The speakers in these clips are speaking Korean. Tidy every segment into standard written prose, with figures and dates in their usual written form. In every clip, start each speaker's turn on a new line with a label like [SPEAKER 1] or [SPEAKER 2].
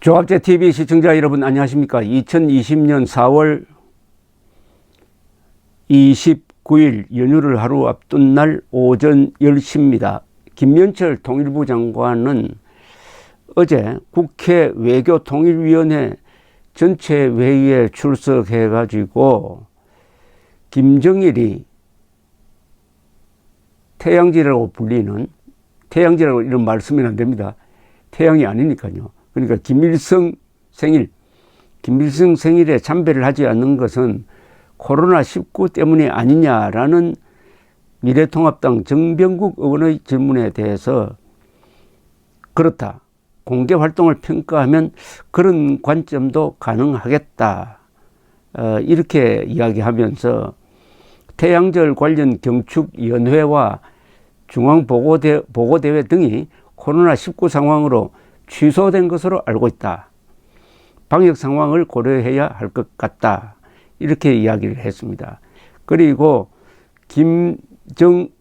[SPEAKER 1] 조합제TV 시청자 여러분 안녕하십니까. 2020년 4월 29일 연휴를 하루 앞둔 날 오전 10시입니다. 김명철 통일부 장관은 어제 국회 외교통일위원회 전체 회의에 출석해 가지고 김정일이 태양지라고 불리는, 태양지라고 이런 말 쓰면 안 됩니다. 태양이 아니니까요. 그러니까 김일성 생일에 참배를 하지 않는 것은 코로나19 때문이 아니냐라는 미래통합당 정병국 의원의 질문에 대해서 그렇다. 공개활동을 평가하면 그런 관점도 가능하겠다. 이렇게 이야기하면서 태양절 관련 경축연회와 중앙보고대회 등이 코로나19 상황으로 취소된 것으로 알고 있다. 방역 상황을 고려해야 할 것 같다. 이렇게 이야기를 했습니다. 그리고 김정은의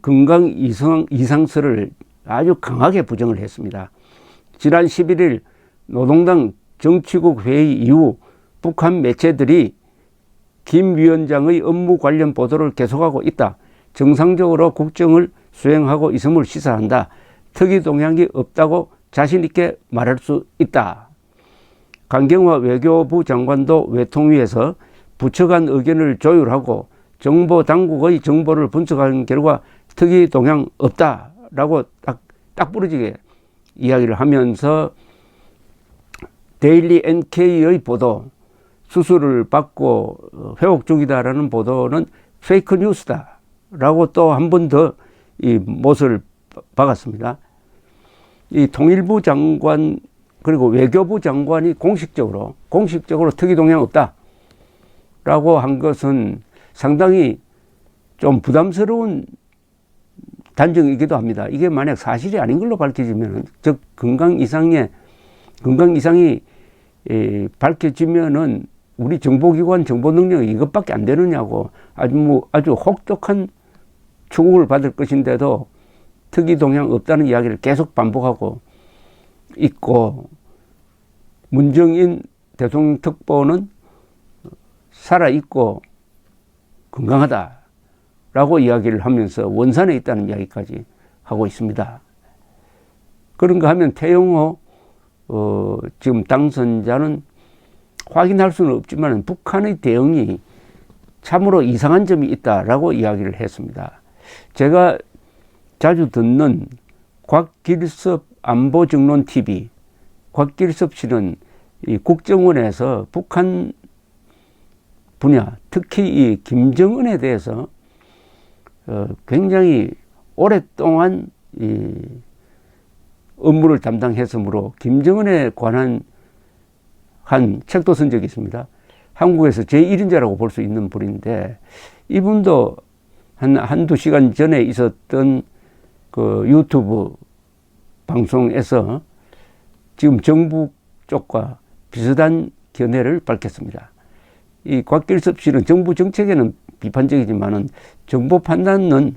[SPEAKER 1] 건강 이상설을 아주 강하게 부정을 했습니다. 지난 11일 노동당 정치국 회의 이후 북한 매체들이 김 위원장의 업무 관련 보도를 계속하고 있다. 정상적으로 국정을 수행하고 있음을 시사한다. 특이 동향이 없다고 자신 있게 말할 수 있다. 강경화 외교부 장관도 외통위에서 부처 간 의견을 조율하고 정보당국의 정보를 분석한 결과 특이 동향 없다라고 딱 부러지게 이야기를 하면서 데일리 NK의 보도, 수술을 받고 회복 중이다라는 보도는 페이크 뉴스다라고 또 한 번 더 이 못을 박았습니다. 이 통일부 장관 그리고 외교부 장관이 공식적으로 특이 동향 없다라고 한 것은 상당히 좀 부담스러운 단정이기도 합니다. 이게 만약 사실이 아닌 걸로 밝혀지면, 즉 건강 이상이 밝혀지면은 우리 정보기관 정보 능력이 이것밖에 안 되느냐고 아주 혹독한 추궁을 받을 것인데도 특이 동향 없다는 이야기를 계속 반복하고 있고, 문정인 대통령 특보는 살아있고 건강하다라고 이야기를 하면서 원산에 있다는 이야기까지 하고 있습니다. 그런가 하면 태영호 지금 당선자는 확인할 수는 없지만 북한의 대응이 참으로 이상한 점이 있다라고 이야기를 했습니다. 제가 자주 듣는 곽길섭 안보정론TV, 곽길섭 씨는 이 국정원에서 북한 분야, 특히 이 김정은에 대해서 굉장히 오랫동안 이 업무를 담당했으므로 김정은에 관한 한 책도 쓴 적이 있습니다. 한국에서 제1인자라고 볼 수 있는 분인데, 이분도 한두 시간 전에 있었던 그 유튜브 방송에서 지금 정부 쪽과 비슷한 견해를 밝혔습니다. 이 곽길섭 씨는 정부 정책에는 비판적이지만은 정보 판단은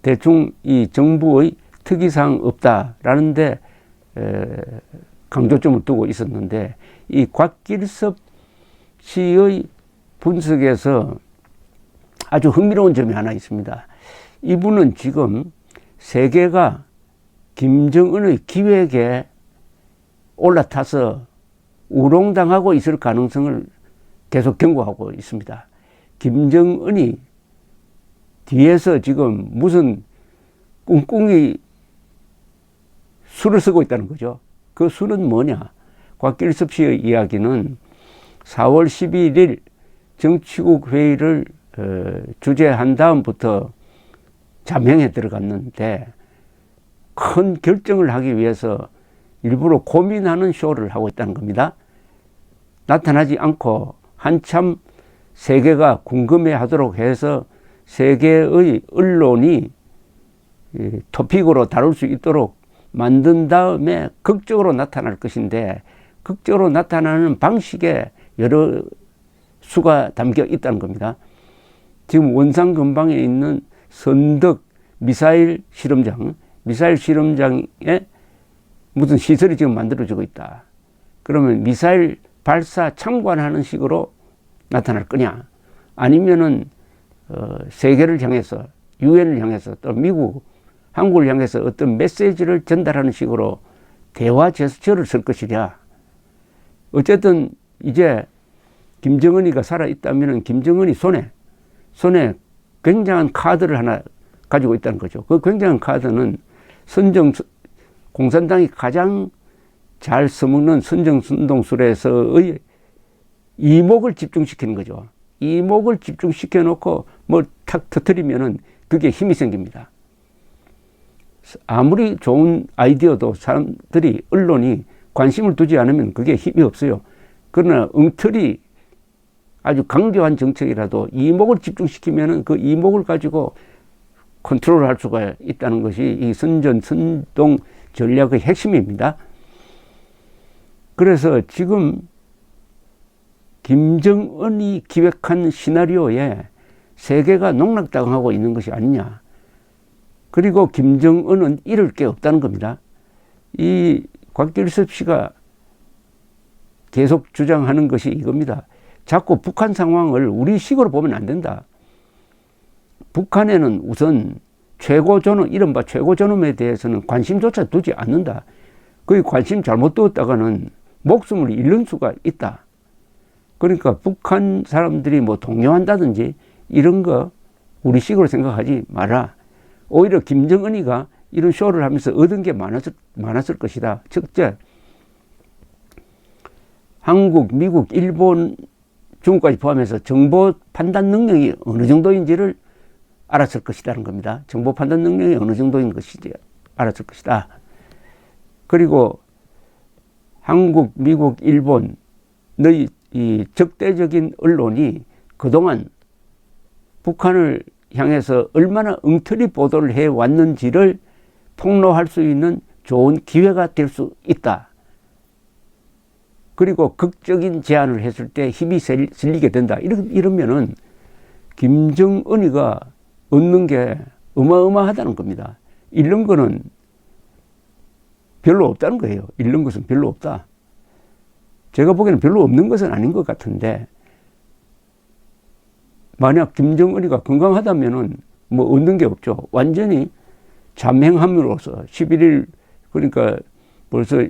[SPEAKER 1] 대충 이 정부의 특이사항 없다라는데 강조점을 두고 있었는데, 이 곽길섭 씨의 분석에서 아주 흥미로운 점이 하나 있습니다. 이분은 지금 세계가 김정은의 기획에 올라타서 우롱당하고 있을 가능성을 계속 경고하고 있습니다. 김정은이 뒤에서 지금 무슨 꿍꿍이 수를 쓰고 있다는 거죠. 그 수는 뭐냐? 곽길섭 씨의 이야기는 4월 11일 정치국 회의를 주재한 다음부터 잠행에 들어갔는데, 큰 결정을 하기 위해서 일부러 고민하는 쇼를 하고 있다는 겁니다. 나타나지 않고 한참 세계가 궁금해 하도록 해서 세계의 언론이 토픽으로 다룰 수 있도록 만든 다음에 극적으로 나타날 것인데, 극적으로 나타나는 방식에 여러 수가 담겨 있다는 겁니다. 지금 원산 근방에 있는 선덕 미사일 실험장에 무슨 시설이 지금 만들어지고 있다. 그러면 미사일 발사 참관하는 식으로 나타날 거냐? 아니면은 세계를 향해서, 유엔을 향해서, 또 미국, 한국을 향해서 어떤 메시지를 전달하는 식으로 대화 제스처를 쓸 것이냐? 어쨌든 이제 김정은이가 살아있다면 김정은이 손에 굉장한 카드를 하나 가지고 있다는 거죠. 그 굉장한 카드는 공산당이 가장 잘 써먹는 선정순동술에서의 이목을 집중시키는 거죠. 이목을 집중시켜 놓고 뭘 탁 터뜨리면은 그게 힘이 생깁니다. 아무리 좋은 아이디어도 사람들이, 언론이 관심을 두지 않으면 그게 힘이 없어요. 그러나 엉터리 아주 강교한 정책이라도 이목을 집중시키면은 그 이목을 가지고 컨트롤할 수가 있다는 것이 이 선동 전략의 핵심입니다. 그래서 지금 김정은이 기획한 시나리오에 세계가 농락당하고 있는 것이 아니냐. 그리고 김정은은 잃을 게 없다는 겁니다. 이 곽길섭 씨가 계속 주장하는 것이 이겁니다. 자꾸 북한 상황을 우리식으로 보면 안 된다. 북한에는 우선 최고존엄, 이른바 최고존엄에 대해서는 관심조차 두지 않는다. 그 관심 잘못 두었다가는 목숨을 잃는 수가 있다. 그러니까 북한 사람들이 뭐 동요한다든지 이런 거 우리식으로 생각하지 마라. 오히려 김정은이가 이런 쇼를 하면서 얻은 게 많았을 것이다. 첫째, 한국, 미국, 일본, 중국까지 포함해서 정보 판단 능력이 어느 정도인지를 알았을 것이라는 겁니다. 정보 판단 능력이 어느 정도인 것인지 알았을 것이다. 그리고 한국, 미국, 일본의 이 적대적인 언론이 그동안 북한을 향해서 얼마나 엉터리 보도를 해왔는지를 폭로할 수 있는 좋은 기회가 될 수 있다. 그리고 극적인 제안을 했을 때 힘이 실리게 된다. 이러면은 김정은이가 얻는 게 어마어마하다는 겁니다. 잃는 거는 별로 없다는 거예요. 잃는 것은 별로 없다. 제가 보기에는 별로 없는 것은 아닌 것 같은데, 만약 김정은이가 건강하다면은 뭐 얻는 게 없죠. 완전히 잠행함으로써 11일, 그러니까 벌써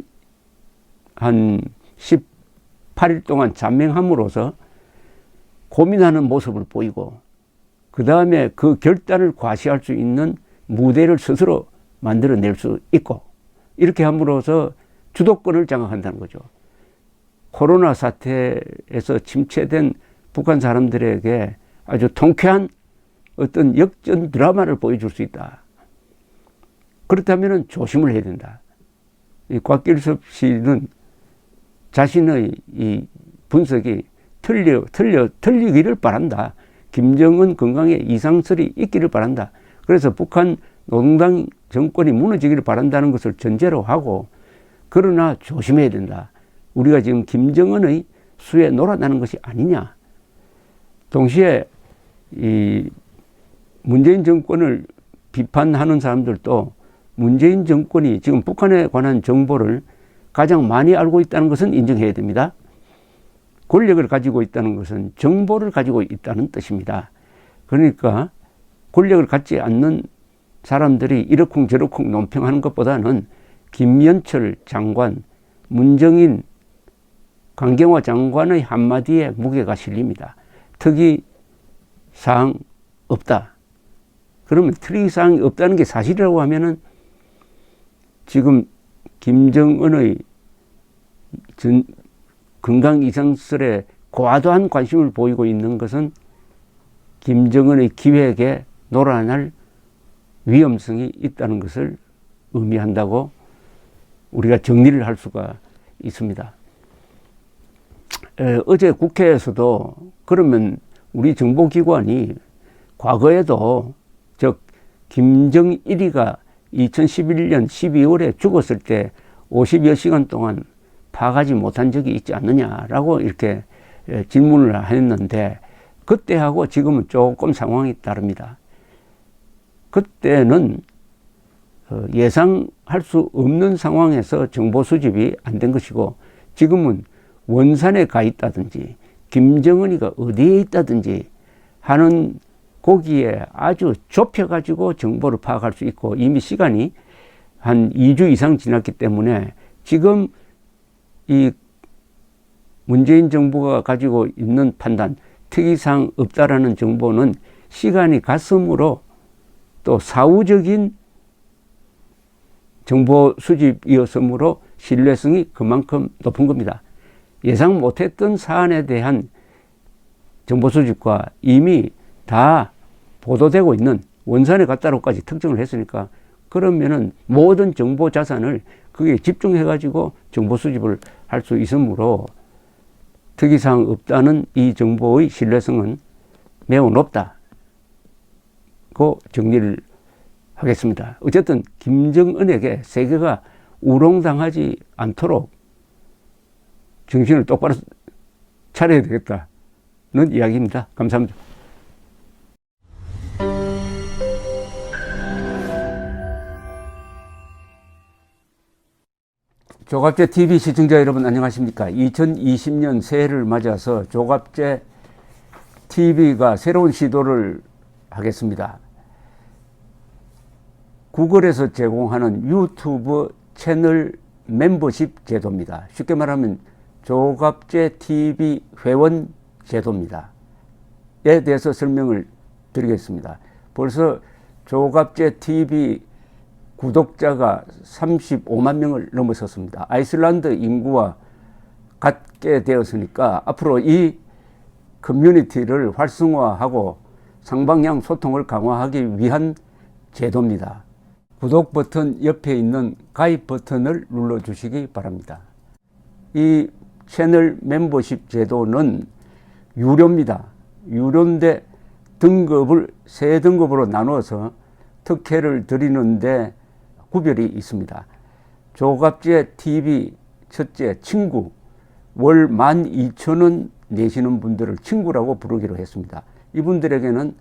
[SPEAKER 1] 한 18일 동안 잠행함으로써 고민하는 모습을 보이고, 그 다음에 그 결단을 과시할 수 있는 무대를 스스로 만들어낼 수 있고, 이렇게 함으로써 주도권을 장악한다는 거죠. 코로나 사태에서 침체된 북한 사람들에게 아주 통쾌한 어떤 역전 드라마를 보여줄 수 있다. 그렇다면 조심을 해야 된다. 이 곽길섭 씨는 자신의 이 분석이 틀리기를 바란다. 김정은 건강에 이상설이 있기를 바란다. 그래서 북한 노동당 정권이 무너지기를 바란다는 것을 전제로 하고, 그러나 조심해야 된다. 우리가 지금 김정은의 수에 놀아나는 것이 아니냐. 동시에 이 문재인 정권을 비판하는 사람들도 문재인 정권이 지금 북한에 관한 정보를 가장 많이 알고 있다는 것은 인정해야 됩니다. 권력을 가지고 있다는 것은 정보를 가지고 있다는 뜻입니다. 그러니까 권력을 갖지 않는 사람들이 이러쿵저러쿵 논평하는 것보다는 김연철 장관, 문정인, 강경화 장관의 한마디에 무게가 실립니다. 특이사항 없다. 그러면 특이사항이 없다는 게 사실이라고 하면은 지금 김정은의 건강 이상설에 과도한 관심을 보이고 있는 것은 김정은의 기획에 놀아날 위험성이 있다는 것을 의미한다고 우리가 정리를 할 수가 있습니다. 어제 국회에서도 그러면 우리 정보기관이 과거에도 즉 김정일이가 2011년 12월에 죽었을 때 50여 시간 동안 파가지 못한 적이 있지 않느냐라고 이렇게 질문을 했는데, 그때하고 지금은 조금 상황이 다릅니다. 그때는 예상할 수 없는 상황에서 정보 수집이 안 된 것이고, 지금은 원산에 가 있다든지 김정은이가 어디에 있다든지 하는 거기에 아주 좁혀가지고 정보를 파악할 수 있고, 이미 시간이 한 2주 이상 지났기 때문에 지금 이 문재인 정부가 가지고 있는 판단, 특이사항 없다라는 정보는 시간이 갔으므로 또 사후적인 정보 수집이었으므로 신뢰성이 그만큼 높은 겁니다. 예상 못했던 사안에 대한 정보 수집과 이미 다 보도되고 있는 원산에 갔다로까지 특정을 했으니까, 그러면은 모든 정보 자산을 거기에 집중해 가지고 정보 수집을 할 수 있으므로 특이사항 없다는 이 정보의 신뢰성은 매우 높다고 정리를 하겠습니다. 어쨌든 김정은에게 세계가 우롱당하지 않도록 정신을 똑바로 차려야 되겠다는 이야기입니다. 감사합니다. 조갑제 TV 시청자 여러분 안녕하십니까? 2020년 새해를 맞아서 조갑제 TV가 새로운 시도를 하겠습니다. 구글에서 제공하는 유튜브 채널 멤버십 제도입니다. 쉽게 말하면 조갑제 TV 회원 제도입니다. 에 대해서 설명을 드리겠습니다. 벌써 조갑제 TV 구독자가 35만 명을 넘어섰습니다. 아이슬란드 인구와 같게 되었으니까 앞으로 이 커뮤니티를 활성화하고 상방향 소통을 강화하기 위한 제도입니다. 구독 버튼 옆에 있는 가입 버튼을 눌러주시기 바랍니다. 이 채널 멤버십 제도는 유료입니다. 유료인데 등급을 세 등급으로 나누어서 특혜를 드리는데 구별이 있습니다. 조갑제 TV 첫째 친구, 월 12,000원 내시는 분들을 친구라고 부르기로 했습니다. 이분들에게는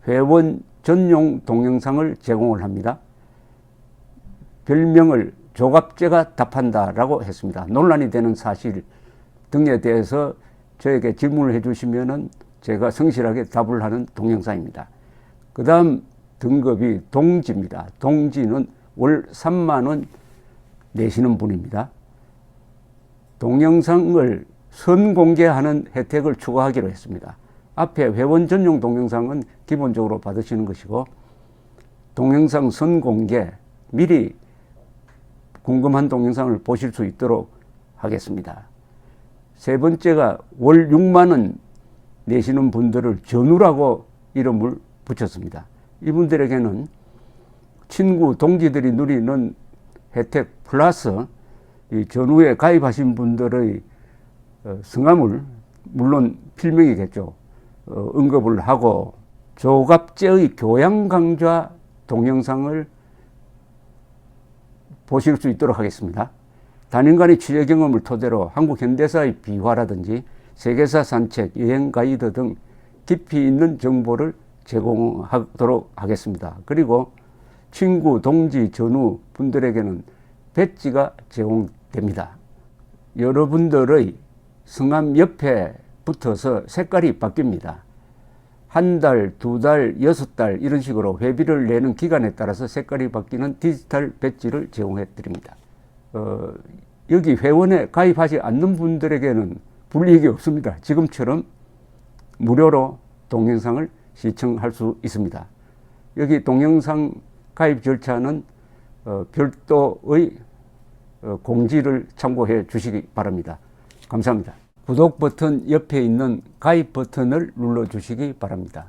[SPEAKER 1] 회원 전용 동영상을 제공을 합니다. 별명을 조갑제가 답한다라고 했습니다. 논란이 되는 사실 등에 대해서 저에게 질문을 해주시면은 제가 성실하게 답을 하는 동영상입니다. 그 다음 등급이 동지입니다. 동지는 월 3만 원 내시는 분입니다. 동영상을 선공개하는 혜택을 추가하기로 했습니다. 앞에 회원 전용 동영상은 기본적으로 받으시는 것이고, 동영상 선공개, 미리 궁금한 동영상을 보실 수 있도록 하겠습니다. 세 번째가 월 6만 원 내시는 분들을 전우라고 이름을 붙였습니다. 이분들에게는 친구, 동지들이 누리는 혜택 플러스 이 전후에 가입하신 분들의 성함을, 물론 필명이겠죠, 언급을 하고 조갑제의 교양 강좌 동영상을 보실 수 있도록 하겠습니다. 단연간의 취재 경험을 토대로 한국 현대사의 비화라든지 세계사 산책, 여행 가이드 등 깊이 있는 정보를 제공하도록 하겠습니다. 그리고 친구, 동지, 전우 분들에게는 배지가 제공됩니다. 여러분들의 성함 옆에 붙어서 색깔이 바뀝니다. 한 달, 두 달, 6달 이런 식으로 회비를 내는 기간에 따라서 색깔이 바뀌는 디지털 배지를 제공해 드립니다. 여기 회원에 가입하지 않는 분들에게는 불이익이 없습니다. 지금처럼 무료로 동영상을 시청할 수 있습니다. 여기 동영상 가입 절차는 별도의 공지를 참고해 주시기 바랍니다. 감사합니다. 구독 버튼 옆에 있는 가입 버튼을 눌러 주시기 바랍니다.